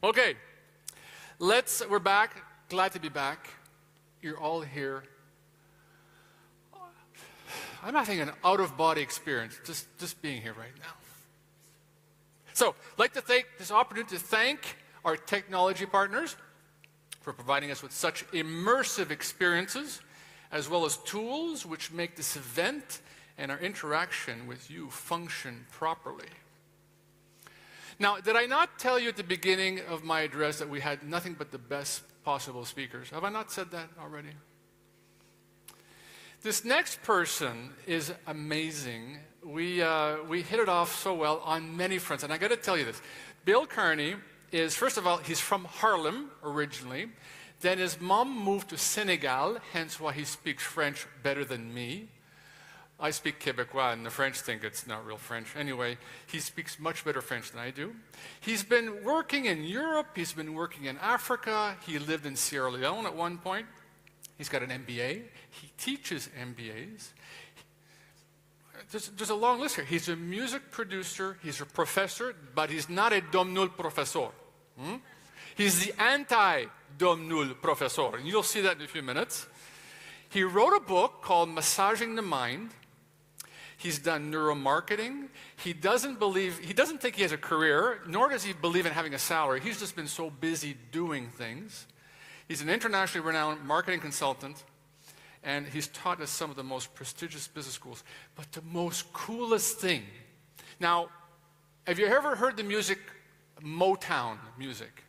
Okay, we're back. Glad to be back. You're all here. I'm having an out-of-body experience just being here right now. So, I'd like to take this opportunity to thank our technology partners for providing us with such immersive experiences, as well as tools which make this event and our interaction with you function properly. Now, did I not tell you at the beginning of my address that we had nothing but the best possible speakers? Have I not said that already? This next person is amazing. We hit it off so well on many fronts, and I got to tell you this. Bill Carney is, first of all, he's from Harlem originally. Then his mom moved to Senegal, hence why he speaks French better than me. I speak Quebecois, and the French think it's not real French. Anyway, he speaks much better French than I do. He's been working in Europe. He's been working in Africa. He lived in Sierra Leone at one point. He's got an MBA. He teaches MBAs. There's a long list here. He's a music producer. He's a professor, but he's not a domnul professor. He's the anti-domnul professor, and you'll see that in a few minutes. He wrote a book called Massaging the Mind. He's done neuromarketing. He doesn't think he has a career, nor does he believe in having a salary. He's just been so busy doing things. He's an internationally renowned marketing consultant, and he's taught at some of the most prestigious business schools. But the most coolest thing, now, have you ever heard the music Motown music?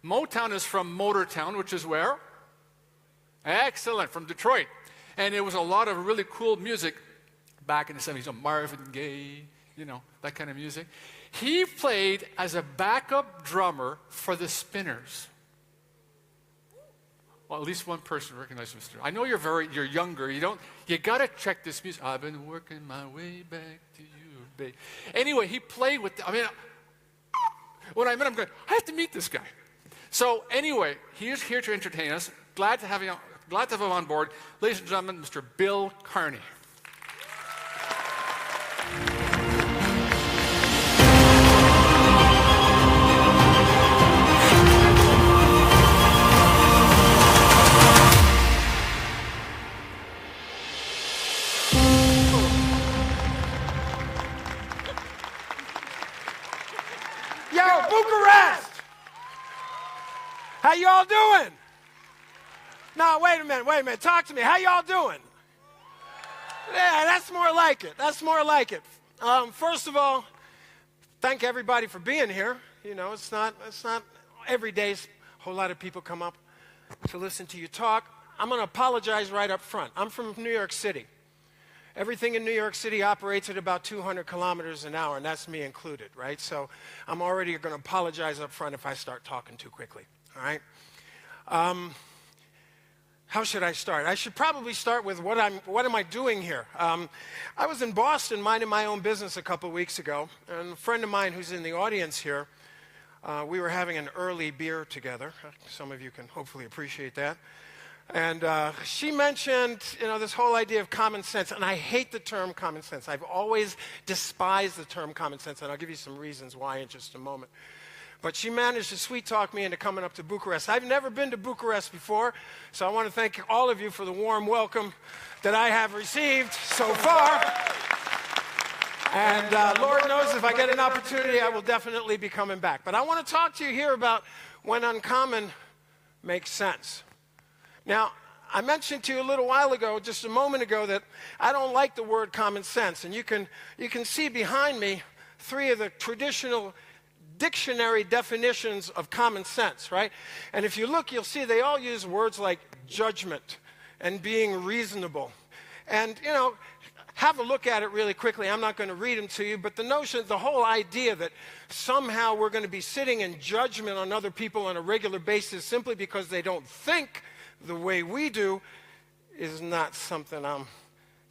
Motown is from Motortown, which is where? Excellent, from Detroit. And there was a lot of really cool music back in the 70s, Marvin Gaye, that kind of music. He played as a backup drummer for the Spinners. Well, at least one person recognized Mr. I know you're younger. You got to check this music. I've been working my way back to you, babe. Anyway, he played with, when I met him, I have to meet this guy. So anyway, he is here to entertain us. Glad to have him on board. Ladies and gentlemen, Mr. Bill Carney. Yo, Bucharest! How y'all doing? No, wait a minute. Talk to me. How y'all doing? Yeah, that's more like it. First of all, thank everybody for being here. It's not every day a whole lot of people come up to listen to you talk. I'm going to apologize right up front. I'm from New York City. Everything in New York City operates at about 200 kilometers an hour, and that's me included, right? So I'm already going to apologize up front if I start talking too quickly, all right? How should I start? I should probably start with what am I doing here? I was in Boston minding my own business a couple weeks ago, and a friend of mine who's in the audience here, we were having an early beer together. Some of you can hopefully appreciate that. And she mentioned, this whole idea of common sense, and I hate the term common sense. I've always despised the term common sense, and I'll give you some reasons why in just a moment. But she managed to sweet-talk me into coming up to Bucharest. I've never been to Bucharest before, so I want to thank all of you for the warm welcome that I have received so far. And Lord knows if I get an opportunity, I will definitely be coming back. But I want to talk to you here about when uncommon makes sense. Now, I mentioned to you a little while ago, just a moment ago, that I don't like the word common sense. And you can see behind me 3 of the traditional dictionary definitions of common sense, right? And if you look, you'll see they all use words like judgment and being reasonable. And, have a look at it really quickly. I'm not going to read them to you, but the whole idea that somehow we're going to be sitting in judgment on other people on a regular basis simply because they don't think the way we do is not something I'm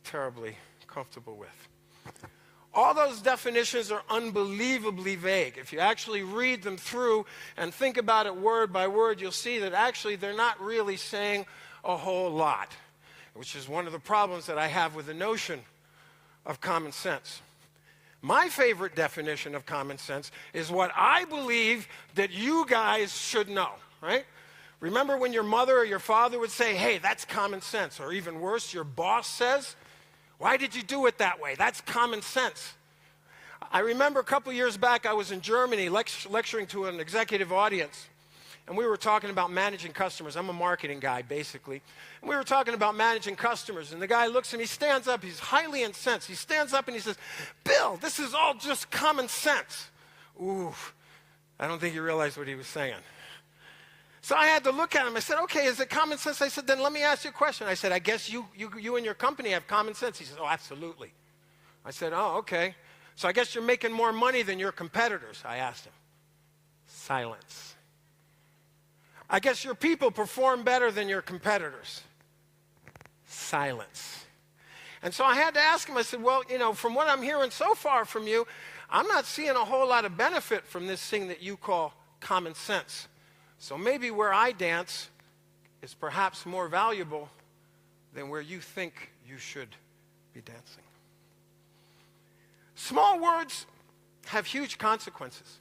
terribly comfortable with. All those definitions are unbelievably vague. If you actually read them through and think about it word by word, you'll see that actually they're not really saying a whole lot, which is one of the problems that I have with the notion of common sense. My favorite definition of common sense is what I believe that you guys should know, right? Remember when your mother or your father would say, hey, that's common sense, or even worse, your boss says, why did you do it that way? That's common sense. I remember a couple years back, I was in Germany lecturing to an executive audience, and we were talking about managing customers. I'm a marketing guy, basically. And we were talking about managing customers, and the guy looks and he stands up. He's highly incensed. He stands up and he says, Bill, this is all just common sense. Ooh, I don't think he realized what he was saying. So I had to look at him. I said, okay, is it common sense? I said, then let me ask you a question. I said, I guess you and your company have common sense. He said, oh, absolutely. I said, oh, okay. So I guess you're making more money than your competitors, I asked him. Silence. I guess your people perform better than your competitors. Silence. And so I had to ask him, I said, well, from what I'm hearing so far from you, I'm not seeing a whole lot of benefit from this thing that you call common sense. So maybe where I dance is perhaps more valuable than where you think you should be dancing. Small words have huge consequences.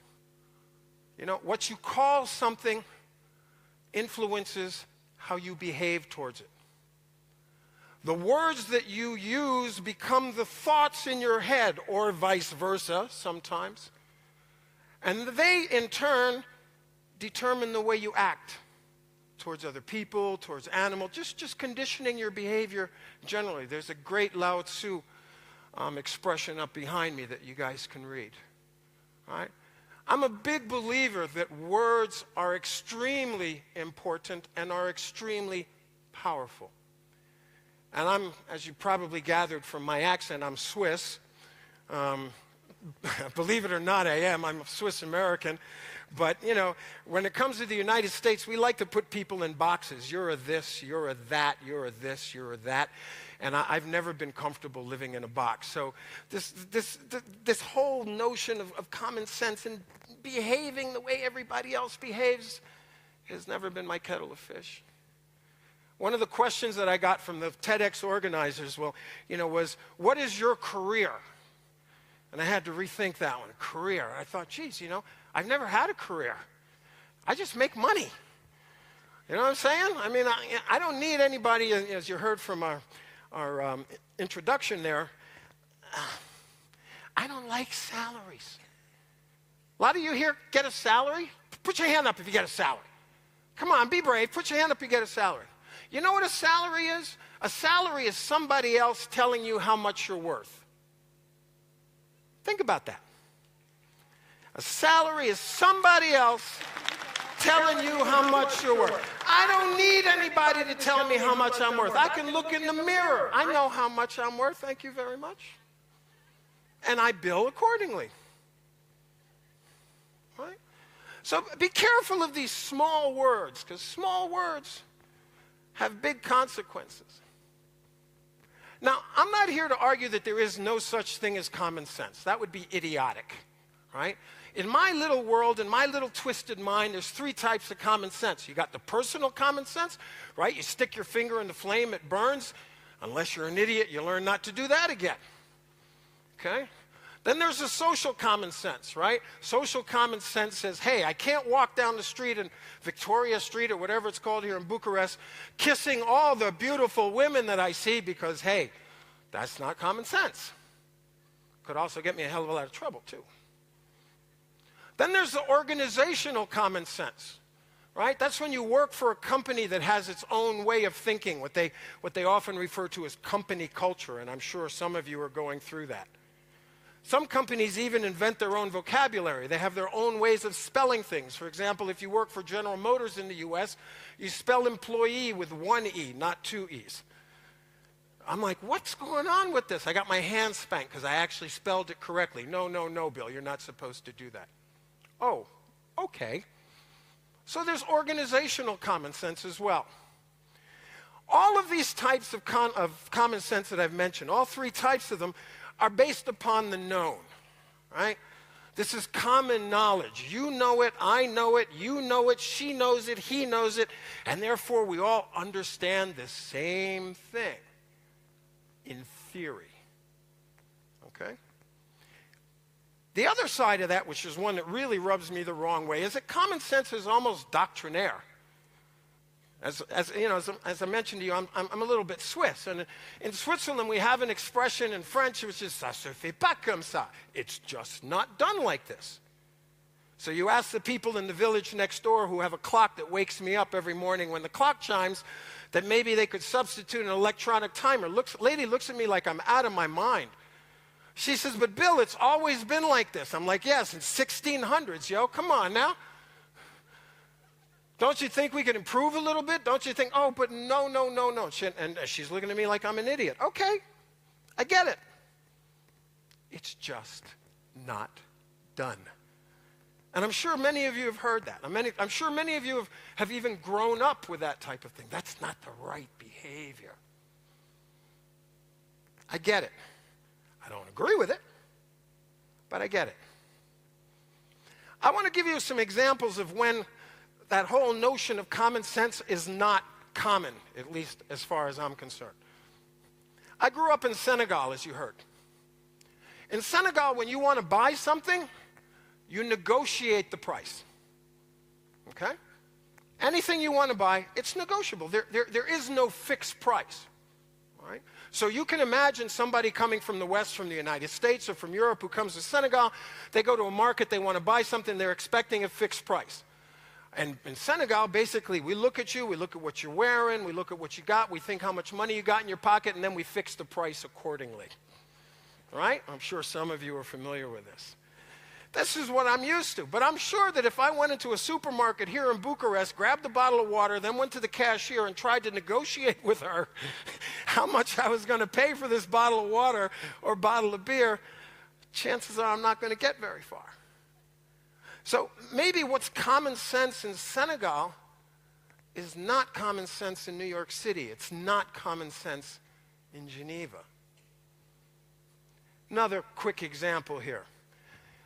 What you call something influences how you behave towards it. The words that you use become the thoughts in your head, or vice versa sometimes. And they, in turn, determine the way you act towards other people, towards animals, just conditioning your behavior generally. There's a great Lao Tzu expression up behind me that you guys can read. All right? I'm a big believer that words are extremely important and are extremely powerful. And I'm, as you probably gathered from my accent, I'm Swiss. Believe it or not, I am. I'm Swiss American. But, when it comes to the United States, we like to put people in boxes. You're a this, you're a that, you're a this, you're a that. And I've never been comfortable living in a box. So this whole notion of common sense and behaving the way everybody else behaves has never been my kettle of fish. One of the questions that I got from the Tedx organizers, was, what is your career? And I had to rethink that one, career. I thought, geez, I've never had a career. I just make money. You know what I'm saying? I mean, I don't need anybody, as you heard from our introduction there, I don't like salaries. A lot of you here get a salary? Put your hand up if you get a salary. Come on, be brave. Put your hand up if you get a salary. You know what a salary is? A salary is somebody else telling you how much you're worth. Think about that. A salary is somebody else telling you how much you're worth. I don't need anybody to tell me how much I'm worth. I can look in the mirror. I know how much I'm worth. Thank you very much. And I bill accordingly. Right? So be careful of these small words, because small words have big consequences. Now, I'm not here to argue that there is no such thing as common sense. That would be idiotic, right? In my little world, in my little twisted mind, there's three types of common sense. You got the personal common sense, right? You stick your finger in the flame, it burns. Unless you're an idiot, you learn not to do that again. Okay? Then there's the social common sense, right? Social common sense says, hey, I can't walk down the street in Victoria Street or whatever it's called here in Bucharest, kissing all the beautiful women that I see because, hey, that's not common sense. Could also get me a hell of a lot of trouble, too. Then there's the organizational common sense, right? That's when you work for a company that has its own way of thinking, what they often refer to as company culture, and I'm sure some of you are going through that. Some companies even invent their own vocabulary. They have their own ways of spelling things. For example, if you work for General Motors in the U.S., you spell employee with one E, not two E's. I'm like, what's going on with this? I got my hand spanked because I actually spelled it correctly. No, Bill, you're not supposed to do that. Oh, okay. So there's organizational common sense as well. All of these types of common sense that I've mentioned, all three types of them, are based upon the known, right? This is common knowledge. You know it, I know it, you know it, she knows it, he knows it, and therefore we all understand the same thing in theory, okay? The other side of that, which is one that really rubs me the wrong way, is that common sense is almost doctrinaire. As I mentioned to you, I'm a little bit Swiss. And in Switzerland, we have an expression in French which is ça se fait pas comme ça. It's just not done like this. So you ask the people in the village next door who have a clock that wakes me up every morning when the clock chimes, that maybe they could substitute an electronic timer. Lady looks at me like I'm out of my mind. She says, but Bill, it's always been like this. I'm like, yes, in 1600s, yo, come on now. Don't you think we could improve a little bit? Don't you think, oh, but no. And she's looking at me like I'm an idiot. Okay, I get it. It's just not done. And I'm sure many of you have heard that. I'm sure many of you have even grown up with that type of thing. That's not the right behavior. I get it. I don't agree with it, but I get it. I want to give you some examples of when that whole notion of common sense is not common, at least as far as I'm concerned. I grew up in Senegal, as you heard. In Senegal, when you want to buy something, you negotiate the price. Okay? Anything you want to buy, it's negotiable. There is no fixed price. All right? So you can imagine somebody coming from the West, from the United States or from Europe, who comes to Senegal. They go to a market, they want to buy something, they're expecting a fixed price. And in Senegal, basically, we look at you, we look at what you're wearing, we look at what you got, we think how much money you got in your pocket, and then we fix the price accordingly. All right? I'm sure some of you are familiar with this. This is what I'm used to. But I'm sure that if I went into a supermarket here in Bucharest, grabbed a bottle of water, then went to the cashier and tried to negotiate with her how much I was going to pay for this bottle of water or bottle of beer, chances are I'm not going to get very far. So maybe what's common sense in Senegal is not common sense in New York City. It's not common sense in Geneva. Another quick example here.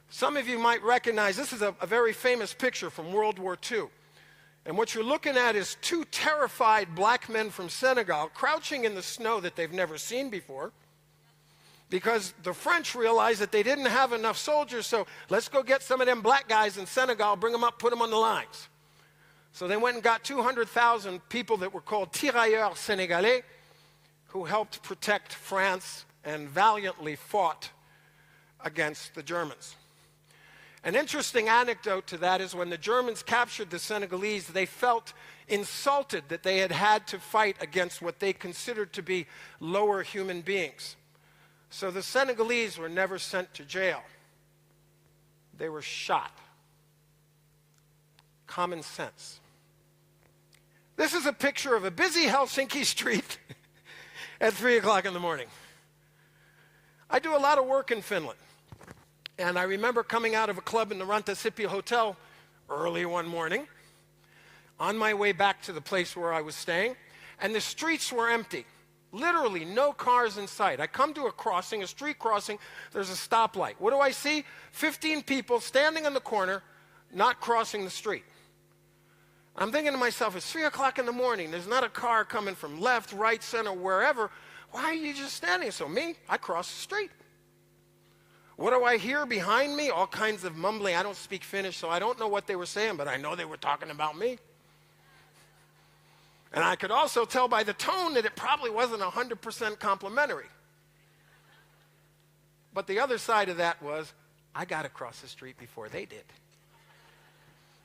Some of you might recognize this is a very famous picture from World War II. And what you're looking at is two terrified black men from Senegal crouching in the snow that they've never seen before, because the French realized that they didn't have enough soldiers, so let's go get some of them black guys in Senegal, bring them up, put them on the lines. So they went and got 200,000 people that were called tirailleurs sénégalais, who helped protect France and valiantly fought against the Germans. An interesting anecdote to that is when the Germans captured the Senegalese, they felt insulted that they had to fight against what they considered to be lower human beings. So the Senegalese were never sent to jail. They were shot. Common sense. This is a picture of a busy Helsinki street at 3 o'clock in the morning. I do a lot of work in Finland. And I remember coming out of a club in the Rantasippi Hotel early one morning, on my way back to the place where I was staying, and the streets were empty. Literally no cars in sight. I come to a crossing, a street crossing, there's a stoplight. What do I see? 15 people standing on the corner, not crossing the street. I'm thinking to myself, it's 3 o'clock in the morning, there's not a car coming from left, right, center, wherever. Why are you just standing? So me, I cross the street. What do I hear behind me? All kinds of mumbling. I don't speak Finnish, so I don't know what they were saying, but I know they were talking about me. And I could also tell by the tone that it probably wasn't 100% complimentary. But the other side of that was, I got across the street before they did.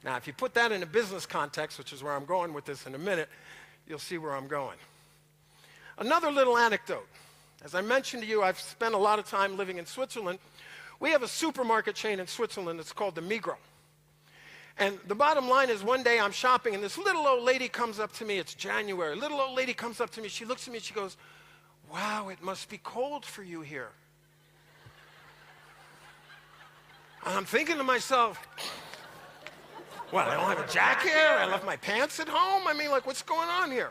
Now, if you put that in a business context, which is where I'm going with this in a minute, you'll see where I'm going. Another little anecdote. As I mentioned to you, I've spent a lot of time living in Switzerland. We have a supermarket chain in Switzerland that's called the Migros. And the bottom line is, one day I'm shopping, and this little old lady comes up to me. It's January. Little old lady comes up to me. She looks at me, and she goes, wow, it must be cold for you here. And I'm thinking to myself, what, I don't have a jacket? I left my pants at home? I mean, like, what's going on here?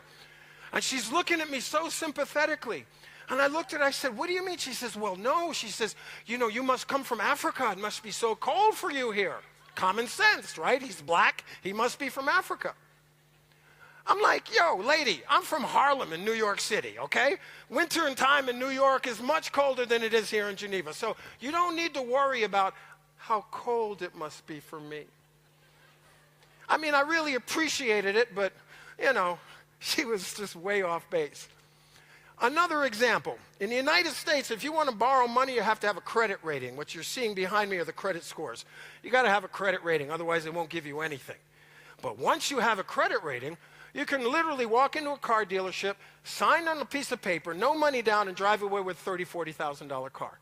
And she's looking at me so sympathetically. And I looked at her, I said, what do you mean? She says, well, no. She says, you know, you must come from Africa. It must be so cold for you here. Common sense, right? He's black. He must be from Africa. I'm like, yo, lady, I'm from Harlem in New York City, okay? Winter time in New York is much colder than it is here in Geneva. So you don't need to worry about how cold it must be for me. I mean, I really appreciated it, but, you know, she was just way off base. Another example. In the United States, if you want to borrow money, you have to have a credit rating. What you're seeing behind me are the credit scores. You got to have a credit rating, otherwise they won't give you anything. But once you have a credit rating, you can literally walk into a car dealership, sign on a piece of paper, no money down, and drive away with a $30,000, $40,000 car,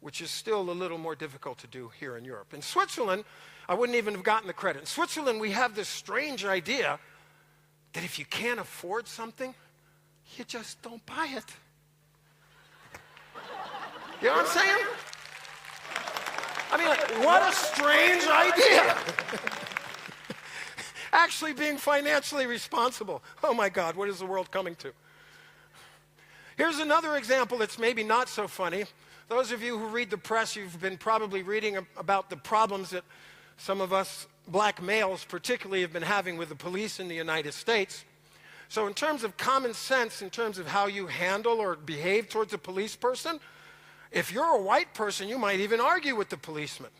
which is still a little more difficult to do here in Europe. In Switzerland, I wouldn't even have gotten the credit. In Switzerland, we have this strange idea that if you can't afford something, you just don't buy it. You know what I'm saying? I mean, like, what a strange idea. Actually being financially responsible. Oh my God, what is the world coming to? Here's another example that's maybe not so funny. Those of you who read the press, you've been probably reading about the problems that some of us black males particularly have been having with the police in the United States. So in terms of common sense, in terms of how you handle or behave towards a police person, if you're a white person, you might even argue with the policeman.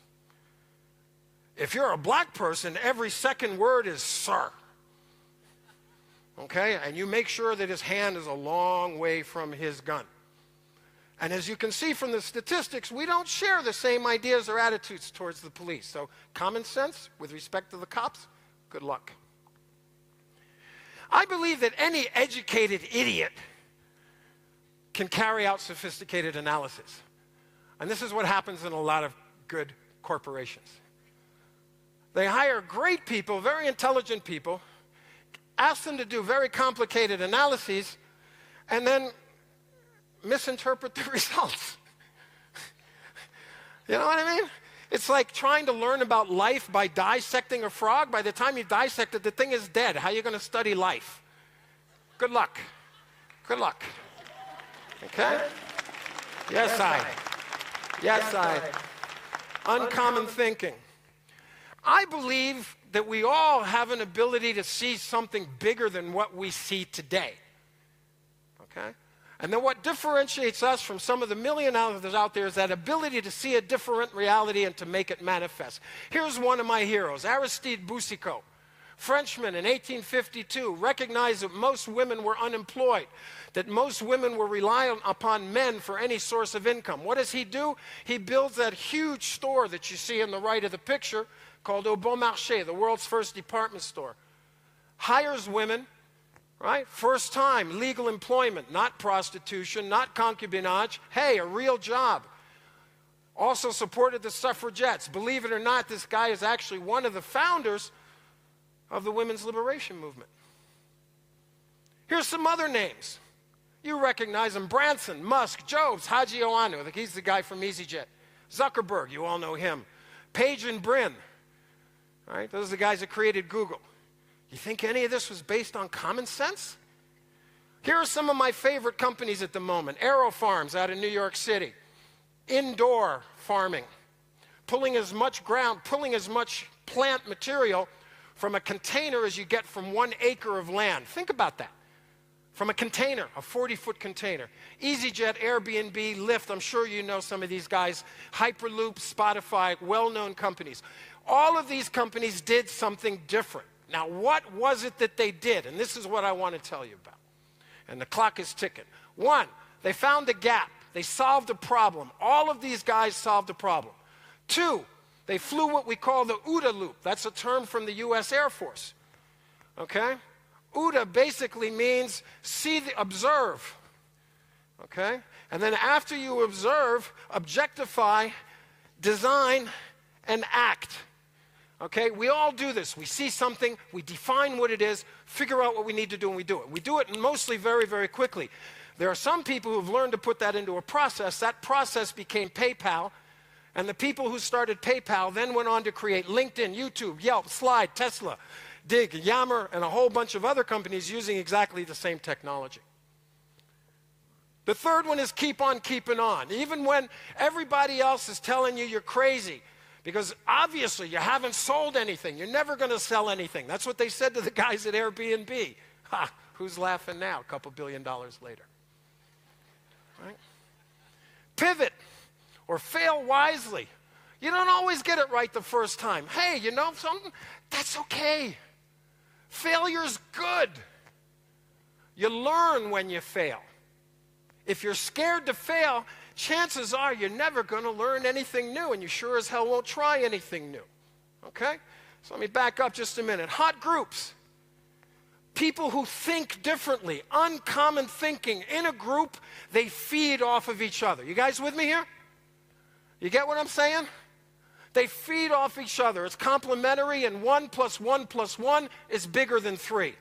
If you're a black person, every second word is sir. Okay? And you make sure that his hand is a long way from his gun. And as you can see from the statistics, we don't share the same ideas or attitudes towards the police. So common sense with respect to the cops, good luck. I believe that any educated idiot can carry out sophisticated analysis. And this is what happens in a lot of good corporations. They hire great people, very intelligent people, ask them to do very complicated analyses, and then misinterpret the results. You know what I mean? It's like trying to learn about life by dissecting a frog. By the time you dissect it, the thing is dead. How are you going to study life? Good luck. Good luck. Okay? Yes, I. Yes, I. Uncommon thinking. I believe that we all have an ability to see something bigger than what we see today. Okay? And then what differentiates us from some of the million others out there is that ability to see a different reality and to make it manifest. Here's one of my heroes, Aristide Boucicaut. Frenchman in 1852 recognized that most women were unemployed, that most women were reliant upon men for any source of income. What does he do? He builds that huge store that you see on the right of the picture called Au Bon Marché, the world's first department store. Hires women, right? First time, legal employment, not prostitution, not concubinage. Hey, a real job. Also supported the suffragettes. Believe it or not, this guy is actually one of the founders of the women's liberation movement. Here's some other names. You recognize them: Branson, Musk, Jobs, Haji Oanu. He's the guy from EasyJet. Zuckerberg, you all know him. Page and Brin. All right, those are the guys that created Google. You think any of this was based on common sense? Here are some of my favorite companies at the moment. Aero Farms out of New York City. Indoor farming. Pulling as much plant material from a container as you get from 1 acre of land. Think about that. From a container, a 40-foot container. EasyJet, Airbnb, Lyft, I'm sure you know some of these guys. Hyperloop, Spotify, well-known companies. All of these companies did something different. Now, what was it that they did? And this is what I want to tell you about. And the clock is ticking. One, they found a gap. They solved a problem. All of these guys solved a problem. Two, they flew what we call the OODA loop. That's a term from the U.S. Air Force. Okay? OODA basically means observe. Okay? And then after you observe, objectify, design, and act. Okay? We all do this. We see something, we define what it is, figure out what we need to do, and we do it. We do it mostly very, very quickly. There are some people who've learned to put that into a process. That process became PayPal. And the people who started PayPal then went on to create LinkedIn, YouTube, Yelp, Slide, Tesla, Dig, Yammer, and a whole bunch of other companies using exactly the same technology. The third one is keep on keeping on. Even when everybody else is telling you you're crazy, because obviously you haven't sold anything. You're never going to sell anything. That's what they said to the guys at Airbnb. Ha, who's laughing now, a couple $2 billion later? Right? Pivot or fail wisely. You don't always get it right the first time. Hey, you know something? That's okay. Failure's good. You learn when you fail. If you're scared to fail, chances are you're never going to learn anything new, and you sure as hell won't try anything new. Okay? So let me back up just a minute. Hot groups. People who think differently, uncommon thinking. In a group, they feed off of each other. You guys with me here? You get what I'm saying? They feed off each other. It's complementary, and 1 + 1 + 1 is bigger than 3.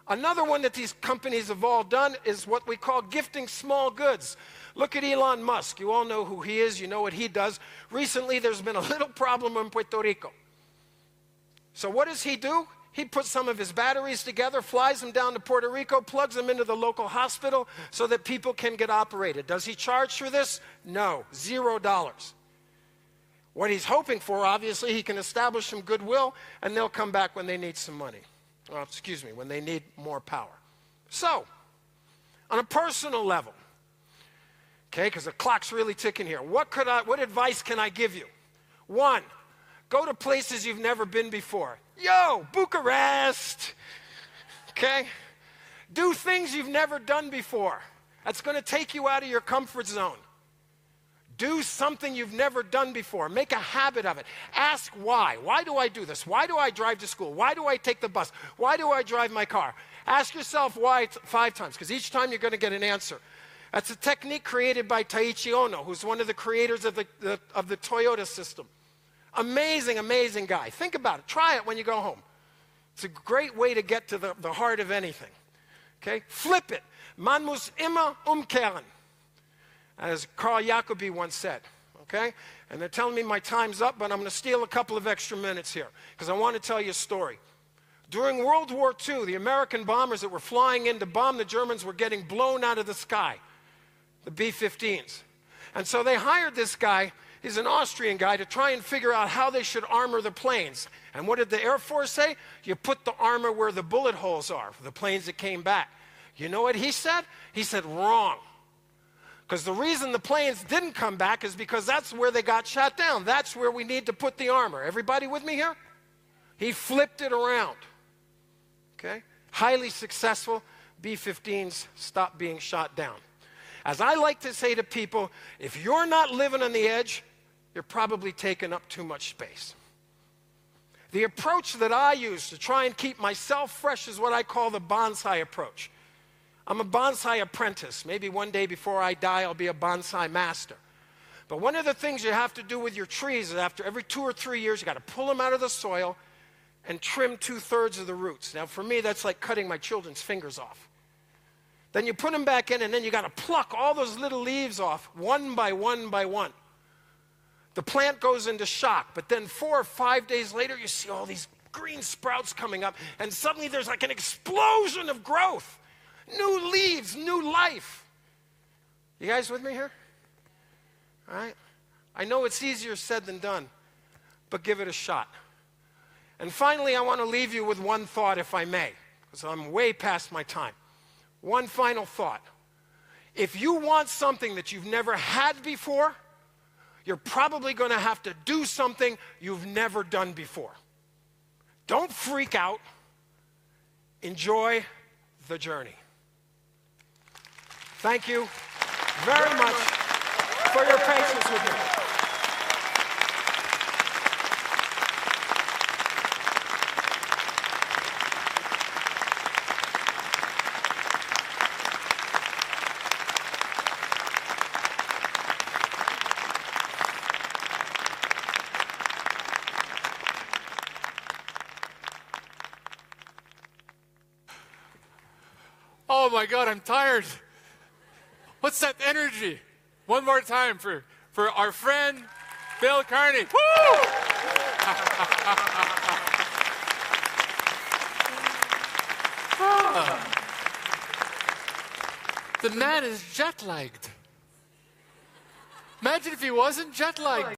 Another one that these companies have all done is what we call gifting small goods. Look at Elon Musk. You all know who he is. You know what he does. Recently, there's been a little problem in Puerto Rico. So what does he do? He puts some of his batteries together, flies them down to Puerto Rico, plugs them into the local hospital so that people can get operated. Does he charge for this? No, $0. What he's hoping for, obviously, he can establish some goodwill, and they'll come back when they need some money. Well, excuse me, when they need more power. So, on a personal level, okay, because the clock's really ticking here, what advice can I give you? 1, go to places you've never been before. Yo, Bucharest, okay? Do things you've never done before. That's going to take you out of your comfort zone. Do something you've never done before. Make a habit of it. Ask why. Why do I do this? Why do I drive to school? Why do I take the bus? Why do I drive my car? Ask yourself why 5 times, because each time you're going to get an answer. That's a technique created by Taiichi Ohno, who's one of the creators of the Toyota system. Amazing, amazing guy. Think about it. Try it when you go home. It's a great way to get to the heart of anything. Okay? Flip it. Man muss immer umkehren, as Carl Jacobi once said. Okay? And they're telling me my time's up, but I'm going to steal a couple of extra minutes here because I want to tell you a story. During World War II, the American bombers that were flying in to bomb the Germans were getting blown out of the sky, the B-15s. And so they hired this guy. He's an Austrian guy to try and figure out how they should armor the planes. And what did the Air Force say? You put the armor where the bullet holes are for the planes that came back. You know what he said? He said, wrong. Because the reason the planes didn't come back is because that's where they got shot down. That's where we need to put the armor. Everybody with me here? He flipped it around. Okay? Highly successful. B-15s stopped being shot down. As I like to say to people, if you're not living on the edge, you're probably taking up too much space. The approach that I use to try and keep myself fresh is what I call the bonsai approach. I'm a bonsai apprentice. Maybe one day before I die, I'll be a bonsai master. But one of the things you have to do with your trees is after every 2 or 3 years, you got to pull them out of the soil and trim 2/3 of the roots. Now, for me, that's like cutting my children's fingers off. Then you put them back in, and then you got to pluck all those little leaves off one by one by one. The plant goes into shock, but then 4 or 5 days later, you see all these green sprouts coming up, and suddenly there's like an explosion of growth. New leaves, new life. You guys with me here? All right? I know it's easier said than done, but give it a shot. And finally, I want to leave you with one thought, if I may, because I'm way past my time. One final thought. If you want something that you've never had before, you're probably going to have to do something you've never done before. Don't freak out. Enjoy the journey. Thank you very much for your patience with me. Oh my God, I'm tired. What's that energy? One more time for our friend, Bill Carney. Woo! The man is jet-lagged. Imagine if he wasn't jet-lagged.